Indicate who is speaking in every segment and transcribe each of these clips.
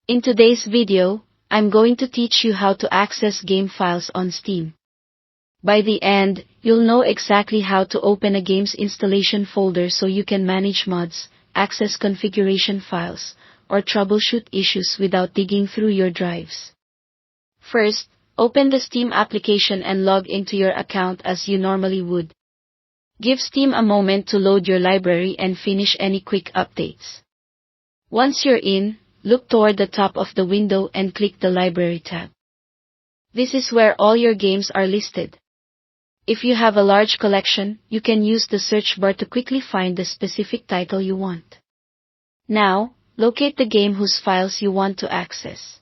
Speaker 1: In today's video, I'm going to teach you how to access game files on Steam. By the end, you'll know exactly how to open a game's installation folder so you can manage mods, access configuration files, or troubleshoot issues without digging through your drives. First, open the Steam application and log into your account as you normally would. Give Steam a moment to load your library and finish any quick updates. Once you're in, look toward the top of the window and click the Library tab. This is where all your games are listed. If you have a large collection, you can use the search bar to quickly find the specific title you want. Now, locate the game whose files you want to access.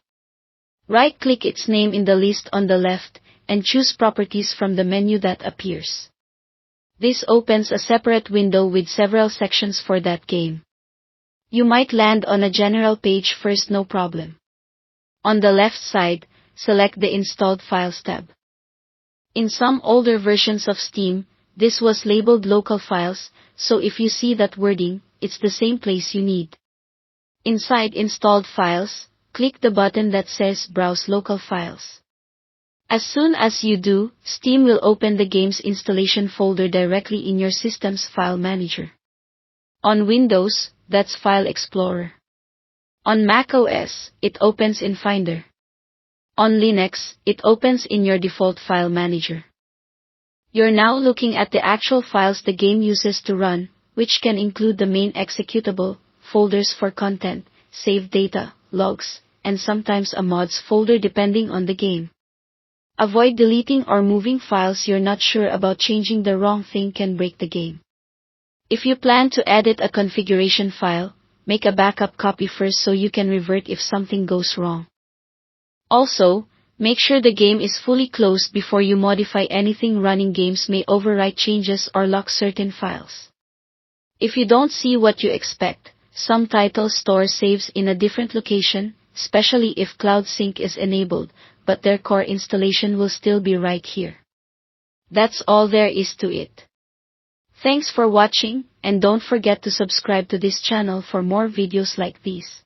Speaker 1: Right-click its name in the list on the left, and choose Properties from the menu that appears. This opens a separate window with several sections for that game. You might land on a general page first, no problem. On the left side, select the Installed Files tab. In some older versions of Steam, this was labeled Local Files, so if you see that wording, it's the same place you need. Inside Installed Files, click the button that says Browse Local Files. As soon as you do, Steam will open the game's installation folder directly in your system's file manager. On Windows, that's File Explorer. On Mac OS, it opens in Finder. On Linux, it opens in your default file manager. You're now looking at the actual files the game uses to run, which can include the main executable, folders for content, saved data, logs, and sometimes a mods folder depending on the game. Avoid deleting or moving files you're not sure about. Changing the wrong thing can break the game. If you plan to edit a configuration file, make a backup copy first so you can revert if something goes wrong. Also, make sure the game is fully closed before you modify anything. Running games may overwrite changes or lock certain files. If you don't see what you expect, some titles store saves in a different location, especially if Cloud Sync is enabled, but their core installation will still be right here. That's all there is to it. Thanks for watching, and don't forget to subscribe to this channel for more videos like these.